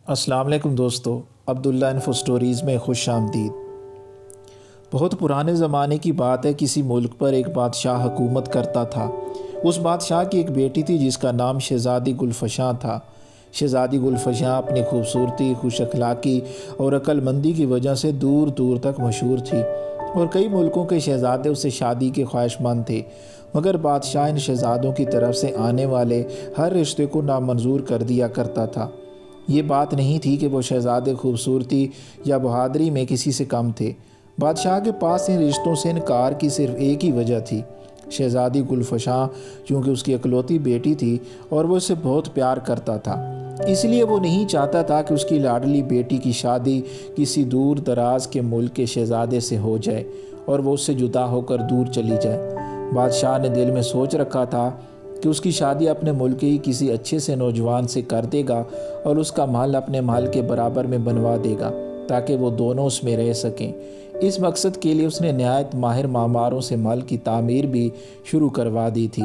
السلام علیکم دوستو، عبداللہ انفو سٹوریز میں خوش آمدید۔ بہت پرانے زمانے کی بات ہے، کسی ملک پر ایک بادشاہ حکومت کرتا تھا۔ اس بادشاہ کی ایک بیٹی تھی جس کا نام شہزادی گلفشاں تھا۔ شہزادی گلفشاں اپنی خوبصورتی، خوش اخلاقی اور عقل مندی کی وجہ سے دور دور تک مشہور تھی، اور کئی ملکوں کے شہزادے اس سے شادی کے خواہش مند تھے، مگر بادشاہ ان شہزادوں کی طرف سے آنے والے ہر رشتے کو نامنظور کر دیا کرتا تھا۔ یہ بات نہیں تھی کہ وہ شہزادے خوبصورتی یا بہادری میں کسی سے کم تھے۔ بادشاہ کے پاس ان رشتوں سے انکار کی صرف ایک ہی وجہ تھی۔ شہزادی گلفشاں چونکہ اس کی اکلوتی بیٹی تھی اور وہ اسے بہت پیار کرتا تھا، اس لیے وہ نہیں چاہتا تھا کہ اس کی لاڈلی بیٹی کی شادی کسی دور دراز کے ملک کے شہزادے سے ہو جائے اور وہ اس سے جدا ہو کر دور چلی جائے۔ بادشاہ نے دل میں سوچ رکھا تھا کہ اس کی شادی اپنے ملک ہی کسی اچھے سے نوجوان سے کر دے گا اور اس کا محل اپنے محل کے برابر میں بنوا دے گا تاکہ وہ دونوں اس میں رہ سکیں۔ اس مقصد کے لیے اس نے نہایت ماہر معماروں سے محل کی تعمیر بھی شروع کروا دی تھی۔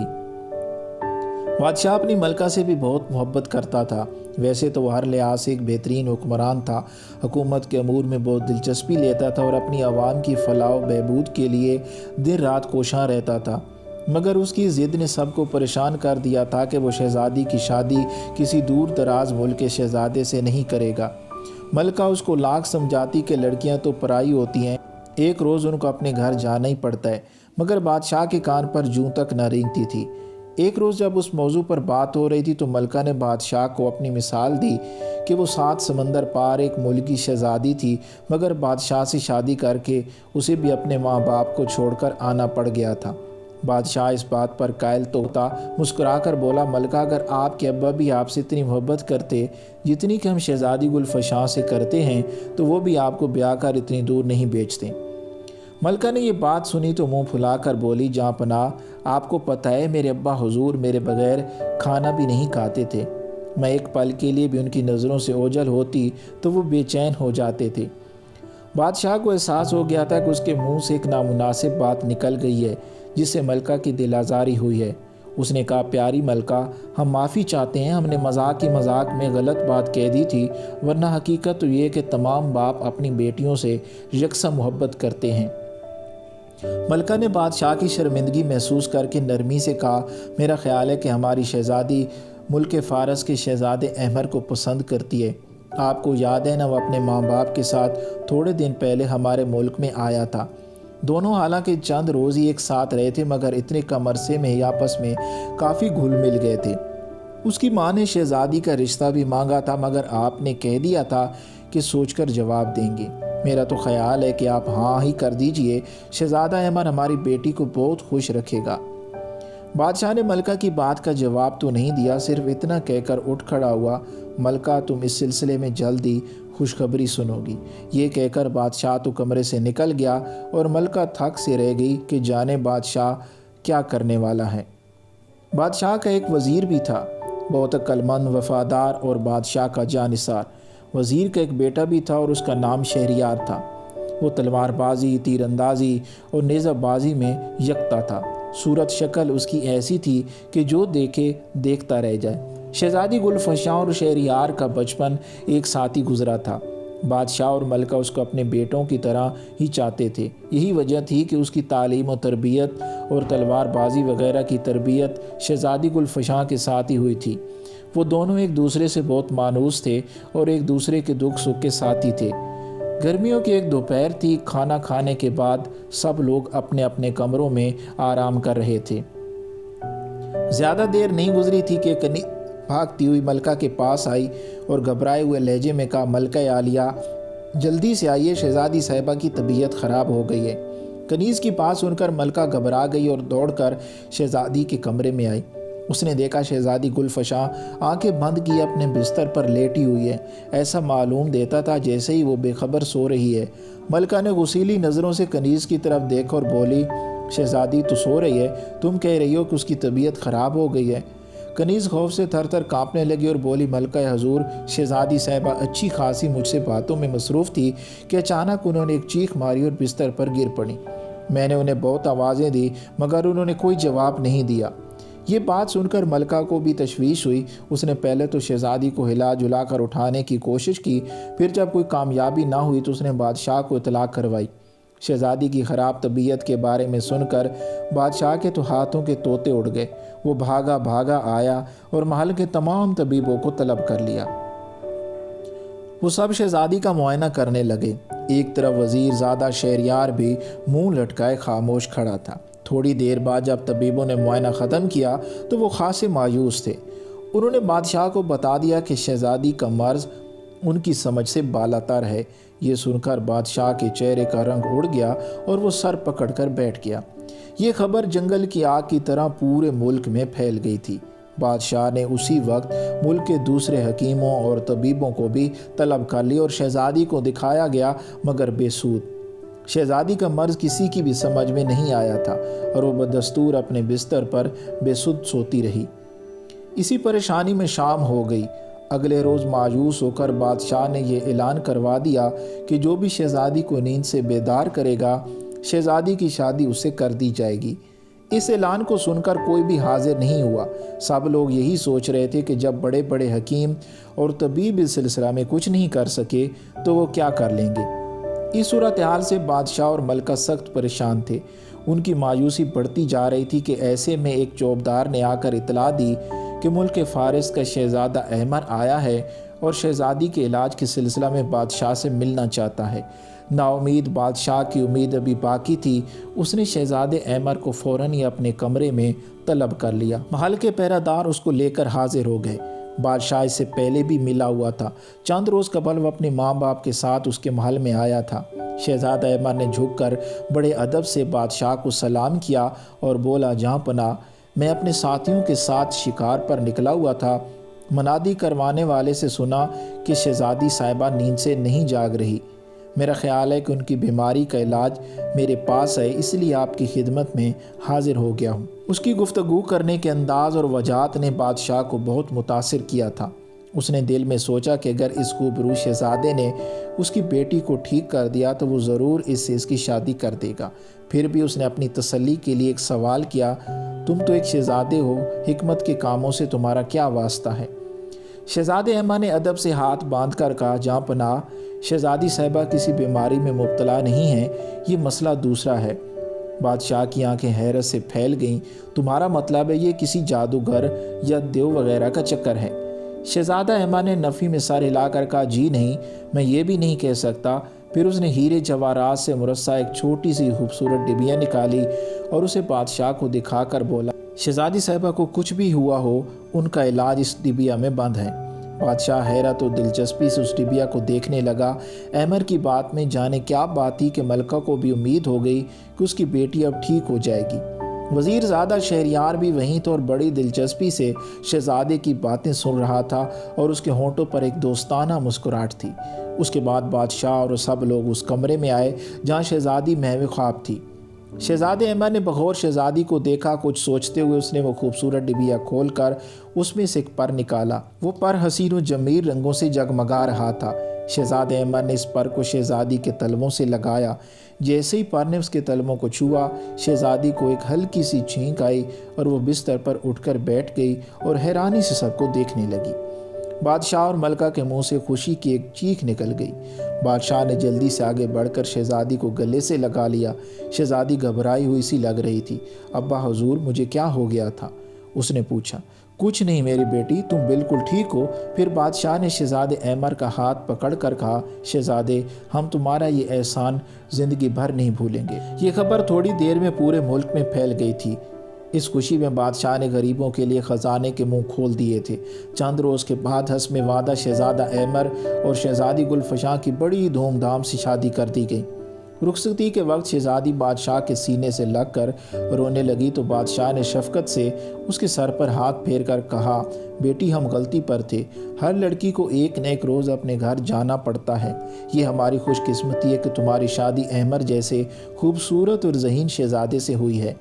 بادشاہ اپنی ملکہ سے بھی بہت محبت کرتا تھا۔ ویسے تو وہ ہر لحاظ سے ایک بہترین حکمران تھا، حکومت کے امور میں بہت دلچسپی لیتا تھا اور اپنی عوام کی فلاح و بہبود کے لیے دن رات کوشاں رہتا تھا، مگر اس کی ضد نے سب کو پریشان کر دیا تھا کہ وہ شہزادی کی شادی کسی دور دراز ملک کے شہزادے سے نہیں کرے گا۔ ملکہ اس کو لاکھ سمجھاتی کہ لڑکیاں تو پرائی ہوتی ہیں، ایک روز ان کو اپنے گھر جانا ہی پڑتا ہے، مگر بادشاہ کے کان پر جوں تک نہ رینگتی تھی۔ ایک روز جب اس موضوع پر بات ہو رہی تھی تو ملکہ نے بادشاہ کو اپنی مثال دی کہ وہ 7 سمندر پار ایک ملک کی شہزادی تھی، مگر بادشاہ سے شادی کر کے اسے بھی اپنے ماں باپ کو چھوڑ کر آنا پڑ گیا تھا۔ بادشاہ اس بات پر قائل تو تھا، مسکرا کر بولا، ملکہ اگر آپ کے ابا بھی آپ سے اتنی محبت کرتے جتنی کہ ہم شہزادی گلفشاں سے کرتے ہیں تو وہ بھی آپ کو بیاہ کر اتنی دور نہیں بھیجتے۔ ملکہ نے یہ بات سنی تو منہ پھلا کر بولی، جہاں پناہ، آپ کو پتہ ہے میرے ابا حضور میرے بغیر کھانا بھی نہیں کھاتے تھے، میں ایک پل کے لیے بھی ان کی نظروں سے اوجھل ہوتی تو وہ بے چین ہو جاتے تھے۔ بادشاہ کو احساس ہو گیا تھا کہ اس کے منہ سے ایک نامناسب بات نکل گئی ہے جس سے ملکہ کی دل آزاری ہوئی ہے۔ اس نے کہا، پیاری ملکہ، ہم معافی چاہتے ہیں، ہم نے مذاق کی مذاق میں غلط بات کہہ دی تھی، ورنہ حقیقت تو یہ کہ تمام باپ اپنی بیٹیوں سے یکساں محبت کرتے ہیں۔ ملکہ نے بادشاہ کی شرمندگی محسوس کر کے نرمی سے کہا، میرا خیال ہے کہ ہماری شہزادی ملک فارس کے شہزادے احمر کو پسند کرتی ہے۔ آپ کو یاد ہے نا، وہ اپنے ماں باپ کے ساتھ تھوڑے دن پہلے ہمارے ملک میں آیا تھا۔ دونوں حالانکہ چند روز ہی ایک ساتھ رہے تھے، مگر اتنے کم عرصے میں ہی آپس میں کافی گھل مل گئے تھے۔ اس کی ماں نے شہزادی کا رشتہ بھی مانگا تھا، مگر آپ نے کہہ دیا تھا کہ سوچ کر جواب دیں گے۔ میرا تو خیال ہے کہ آپ ہاں ہی کر دیجئے، شہزادہ احمر ہماری بیٹی کو بہت خوش رکھے گا۔ بادشاہ نے ملکہ کی بات کا جواب تو نہیں دیا، صرف اتنا کہہ کر اٹھ کھڑا ہوا، ملکہ تم اس سلسلے میں جلد ہی خوشخبری سنو گی۔ یہ کہہ کر بادشاہ تو کمرے سے نکل گیا اور ملکہ تھک سے رہ گئی کہ جانے بادشاہ کیا کرنے والا ہے۔ بادشاہ کا ایک وزیر بھی تھا، بہت عقل مند، وفادار اور بادشاہ کا جانثار۔ وزیر کا ایک بیٹا بھی تھا اور اس کا نام شہریار تھا۔ وہ تلوار بازی، تیر اندازی اور نیزہ بازی میں یکتا تھا۔ صورت شکل اس کی ایسی تھی کہ جو دیکھے دیکھتا رہ جائے۔ شہزادی گلفشاں اور شہریار کا بچپن ایک ساتھ ہی گزرا تھا۔ بادشاہ اور ملکہ اس کو اپنے بیٹوں کی طرح ہی چاہتے تھے۔ یہی وجہ تھی کہ اس کی تعلیم و تربیت اور تلوار بازی وغیرہ کی تربیت شہزادی گلفشاں کے ساتھ ہی ہوئی تھی۔ وہ دونوں ایک دوسرے سے بہت مانوس تھے اور ایک دوسرے کے دکھ سکھ کے ساتھی تھے۔ گرمیوں کی ایک دوپہر تھی، کھانا کھانے کے بعد سب لوگ اپنے اپنے کمروں میں آرام کر رہے تھے۔ زیادہ دیر نہیں گزری تھی کہ کنیز بھاگتی ہوئی ملکہ کے پاس آئی اور گھبرائے ہوئے لہجے میں کہا، ملکہ عالیہ، جلدی سے آئیے، شہزادی صاحبہ کی طبیعت خراب ہو گئی ہے۔ کنیز کی بات سن کر ملکہ گھبرا گئی اور دوڑ کر شہزادی کے کمرے میں آئی۔ اس نے دیکھا شہزادی گلفشاں آنکھیں بند کیے اپنے بستر پر لیٹی ہوئی ہے، ایسا معلوم دیتا تھا جیسے ہی وہ بے خبر سو رہی ہے۔ ملکہ نے غصیلی نظروں سے کنیز کی طرف دیکھا اور بولی، شہزادی تو سو رہی ہے، تم کہہ رہی ہو کہ اس کی طبیعت خراب ہو گئی ہے۔ کنیز خوف سے تھر تھر کانپنے لگی اور بولی، ملکہ حضور، شہزادی صاحبہ اچھی خاصی مجھ سے باتوں میں مصروف تھی کہ اچانک انہوں نے ایک چیخ ماری اور بستر پر گر پڑی۔ میں نے انہیں بہت آوازیں دی مگر انہوں نے کوئی جواب نہیں دیا۔ یہ بات سن کر ملکہ کو بھی تشویش ہوئی۔ اس نے پہلے تو شہزادی کو ہلا جلا کر اٹھانے کی کوشش کی، پھر جب کوئی کامیابی نہ ہوئی تو اس نے بادشاہ کو اطلاع کروائی۔ شہزادی کی خراب طبیعت کے بارے میں سن کر بادشاہ کے تو ہاتھوں کے طوطے اڑ گئے۔ وہ بھاگا بھاگا آیا اور محل کے تمام طبیبوں کو طلب کر لیا۔ وہ سب شہزادی کا معائنہ کرنے لگے۔ ایک طرف وزیر زادہ شہریار بھی منہ لٹکائے خاموش کھڑا تھا۔ تھوڑی دیر بعد جب طبیبوں نے معائنہ ختم کیا تو وہ خاصے مایوس تھے۔ انہوں نے بادشاہ کو بتا دیا کہ شہزادی کا مرض ان کی سمجھ سے بالاتر ہے۔ یہ سن کر بادشاہ کے چہرے کا رنگ اڑ گیا اور وہ سر پکڑ کر بیٹھ گیا۔ یہ خبر جنگل کی آگ کی طرح پورے ملک میں پھیل گئی تھی۔ بادشاہ نے اسی وقت ملک کے دوسرے حکیموں اور طبیبوں کو بھی طلب کر لی اور شہزادی کو دکھایا گیا، مگر بے سود۔ شہزادی کا مرض کسی کی بھی سمجھ میں نہیں آیا تھا اور وہ بدستور اپنے بستر پر بے سود سوتی رہی۔ اسی پریشانی میں شام ہو گئی۔ اگلے روز مایوس ہو کر بادشاہ نے یہ اعلان کروا دیا کہ جو بھی شہزادی کو نیند سے بیدار کرے گا، شہزادی کی شادی اس سے کر دی جائے گی۔ اس اعلان کو سن کر کوئی بھی حاضر نہیں ہوا۔ سب لوگ یہی سوچ رہے تھے کہ جب بڑے بڑے حکیم اور طبیب اس سلسلہ میں کچھ نہیں کر سکے تو وہ کیا کر لیں گے۔ اس صورتحال سے بادشاہ اور ملکہ سخت پریشان تھے۔ ان کی مایوسی بڑھتی جا رہی تھی کہ ایسے میں ایک چوبدار نے آ کر اطلاع دی کہ ملک فارس کا شہزادہ احمر آیا ہے اور شہزادی کے علاج کے سلسلہ میں بادشاہ سے ملنا چاہتا ہے۔ نا امید بادشاہ کی امید ابھی باقی تھی۔ اس نے شہزادے احمر کو فوراً ہی اپنے کمرے میں طلب کر لیا۔ محل کے پہرہ دار اس کو لے کر حاضر ہو گئے۔ بادشاہ اس سے پہلے بھی ملا ہوا تھا۔ چند روز قبل وہ اپنے ماں باپ کے ساتھ اس کے محل میں آیا تھا۔ شہزادہ احمر نے جھک کر بڑے ادب سے بادشاہ کو سلام کیا اور بولا، جہاں پناہ، میں اپنے ساتھیوں کے ساتھ شکار پر نکلا ہوا تھا۔ منادی کروانے والے سے سنا کہ شہزادی صاحبہ نیند سے نہیں جاگ رہی۔ میرا خیال ہے کہ ان کی بیماری کا علاج میرے پاس ہے، اس لیے آپ کی خدمت میں حاضر ہو گیا ہوں۔ اس کی گفتگو کرنے کے انداز اور وجاہت نے بادشاہ کو بہت متاثر کیا تھا۔ اس نے دل میں سوچا کہ اگر اس خوبرو شہزادے نے اس کی بیٹی کو ٹھیک کر دیا تو وہ ضرور اس سے اس کی شادی کر دے گا۔ پھر بھی اس نے اپنی تسلی کے لیے ایک سوال کیا، تم تو ایک شہزادے ہو، حکمت کے کاموں سے تمہارا کیا واسطہ ہے؟ شہزادے احمد نے ادب سے ہاتھ باندھ کر کہا، جہاں پناہ، شہزادی صاحبہ کسی بیماری میں مبتلا نہیں ہیں، یہ مسئلہ دوسرا ہے۔ بادشاہ کی آنکھیں حیرت سے پھیل گئیں۔ تمہارا مطلب ہے یہ کسی جادوگر یا دیو وغیرہ کا چکر ہے؟ شہزادہ احمد نے نفی میں سر ہلا کر کہا، جی نہیں، میں یہ بھی نہیں کہہ سکتا۔ پھر اس نے ہیرے جواہرات سے مرصع ایک چھوٹی سی خوبصورت ڈبیا نکالی اور اسے بادشاہ کو دکھا کر بولا، شہزادی صاحبہ کو کچھ بھی ہوا ہو، ان کا علاج اس ڈبیا میں بند ہے۔ بادشاہ حیرت و دلچسپی سے اس ڈبیا کو دیکھنے لگا۔ احمر کی بات میں جانے کیا بات تھی کہ ملکہ کو بھی امید ہو گئی کہ اس کی بیٹی اب ٹھیک ہو جائے گی۔ وزیر زادہ شہریار بھی وہیں تھا اور بڑی دلچسپی سے شہزادے کی باتیں سن رہا تھا اور اس کے ہونٹوں پر ایک دوستانہ مسکراہٹ تھی۔ اس کے بعد بادشاہ اور سب لوگ اس کمرے میں آئے جہاں شہزادی محو خواب تھی۔ شہزادے احمد نے بغور شہزادی کو دیکھا۔ کچھ سوچتے ہوئے اس نے وہ خوبصورت ڈبیا کھول کر اس میں سے ایک پر نکالا۔ وہ پر حسین و جمیل رنگوں سے جگمگا رہا تھا۔ شہزادے احمد نے اس پر کو شہزادی کے تلووں سے لگایا۔ جیسے ہی پر نے اس کے تلووں کو چھوا، شہزادی کو ایک ہلکی سی چھینک آئی اور وہ بستر پر اٹھ کر بیٹھ گئی اور حیرانی سے سب کو دیکھنے لگی۔ بادشاہ اور ملکہ کے منہ سے خوشی کی ایک چیخ نکل گئی۔ بادشاہ نے جلدی سے آگے بڑھ کر شہزادی کو گلے سے لگا لیا۔ شہزادی گھبرائی ہوئی سی لگ رہی تھی۔ ابا حضور، مجھے کیا ہو گیا تھا؟ اس نے پوچھا۔ کچھ نہیں میری بیٹی، تم بالکل ٹھیک ہو۔ پھر بادشاہ نے شہزادے احمر کا ہاتھ پکڑ کر کہا، شہزادے، ہم تمہارا یہ احسان زندگی بھر نہیں بھولیں گے۔ یہ خبر تھوڑی دیر میں پورے ملک میں پھیل گئی تھی۔ اس خوشی میں بادشاہ نے غریبوں کے لیے خزانے کے منہ کھول دیے تھے۔ چند روز کے بعد حسب وعدہ شہزادہ احمر اور شہزادی گلفشاں کی بڑی دھوم دھام سے شادی کر دی گئی۔ رخصتی کے وقت شہزادی بادشاہ کے سینے سے لگ کر رونے لگی تو بادشاہ نے شفقت سے اس کے سر پر ہاتھ پھیر کر کہا، بیٹی، ہم غلطی پر تھے۔ ہر لڑکی کو ایک نہ ایک روز اپنے گھر جانا پڑتا ہے۔ یہ ہماری خوش قسمتی ہے کہ تمہاری شادی احمر جیسے خوبصورت اور ذہین شہزادے سے ہوئی ہے۔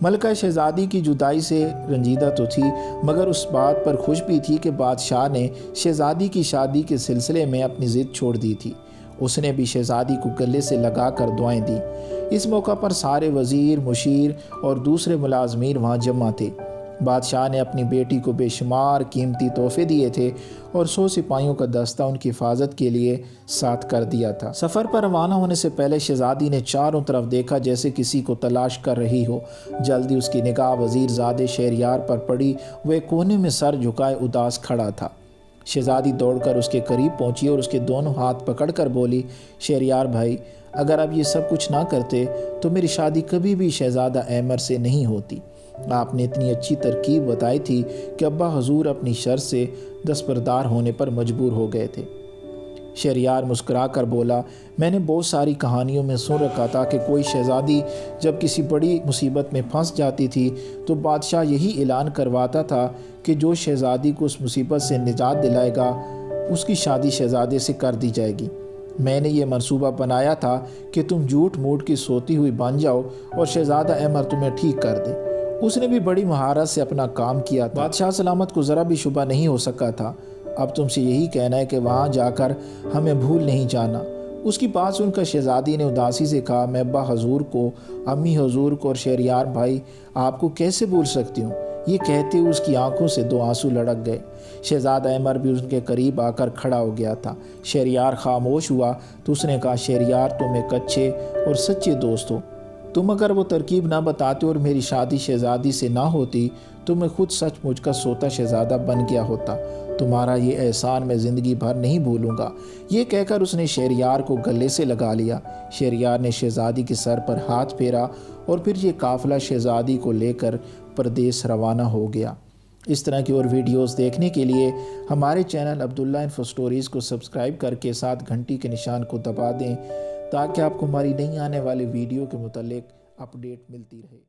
ملکہ شہزادی کی جدائی سے رنجیدہ تو تھی، مگر اس بات پر خوش بھی تھی کہ بادشاہ نے شہزادی کی شادی کے سلسلے میں اپنی ضد چھوڑ دی تھی۔ اس نے بھی شہزادی کو گلے سے لگا کر دعائیں دی۔ اس موقع پر سارے وزیر، مشیر اور دوسرے ملازمین وہاں جمع تھے۔ بادشاہ نے اپنی بیٹی کو بے شمار قیمتی تحفے دیے تھے اور 100 سپاہیوں کا دستہ ان کی حفاظت کے لیے ساتھ کر دیا تھا۔ سفر پر روانہ ہونے سے پہلے شہزادی نے چاروں طرف دیکھا جیسے کسی کو تلاش کر رہی ہو۔ جلدی اس کی نگاہ وزیر زادے شہریار پر پڑی۔ وہ ایک کونے میں سر جھکائے اداس کھڑا تھا۔ شہزادی دوڑ کر اس کے قریب پہنچی اور اس کے دونوں ہاتھ پکڑ کر بولی، شہریار بھائی، اگر آپ یہ سب کچھ نہ کرتے تو میری شادی کبھی بھی شہزادہ احمر سے نہیں ہوتی۔ آپ نے اتنی اچھی ترکیب بتائی تھی کہ ابا حضور اپنی شرط سے دستبردار ہونے پر مجبور ہو گئے تھے۔ شہریار مسکرا کر بولا، میں نے بہت ساری کہانیوں میں سن رکھا تھا کہ کوئی شہزادی جب کسی بڑی مصیبت میں پھنس جاتی تھی تو بادشاہ یہی اعلان کرواتا تھا کہ جو شہزادی کو اس مصیبت سے نجات دلائے گا اس کی شادی شہزادے سے کر دی جائے گی۔ میں نے یہ منصوبہ بنایا تھا کہ تم جھوٹ موٹ کی سوتی ہوئی بن جاؤ اور شہزادہ احمر تمہیں ٹھیک کر دے۔ اس نے بھی بڑی مہارت سے اپنا کام کیا تھا۔ بادشاہ سلامت کو ذرا بھی شبہ نہیں ہو سکا تھا۔ اب تم سے یہی کہنا ہے کہ وہاں جا کر ہمیں بھول نہیں جانا۔ اس کی بات سن کر شہزادی نے اداسی سے کہا، میں ابا حضور کو، امی حضور کو اور شہریار بھائی آپ کو کیسے بھول سکتی ہوں؟ یہ کہتے ہوئے اس کی آنکھوں سے 2 آنسو لڑک گئے۔ شہزادہ احمر بھی ان کے قریب آ کر کھڑا ہو گیا تھا۔ شہریار خاموش ہوا تو اس نے کہا، شہریار تم ایک اچھے اور سچے دوست ہو۔ تم اگر وہ ترکیب نہ بتاتے اور میری شادی شہزادی سے نہ ہوتی تو میں خود سچ مچ کا سوتا شہزادہ بن گیا ہوتا۔ تمہارا یہ احسان میں زندگی بھر نہیں بھولوں گا۔ یہ کہہ کر اس نے شہریار کو گلے سے لگا لیا۔ شہریار نے شہزادی کے سر پر ہاتھ پھیرا اور پھر یہ قافلہ شہزادی کو لے کر پردیس روانہ ہو گیا۔ اس طرح کی اور ویڈیوز دیکھنے کے لیے ہمارے چینل عبداللہ انفو سٹوریز کو سبسکرائب کر کے ساتھ گھنٹی کے نشان کو دبا دیں تاکہ آپ کو ہماری نئی آنے والی ویڈیو کے متعلق اپڈیٹ ملتی رہے۔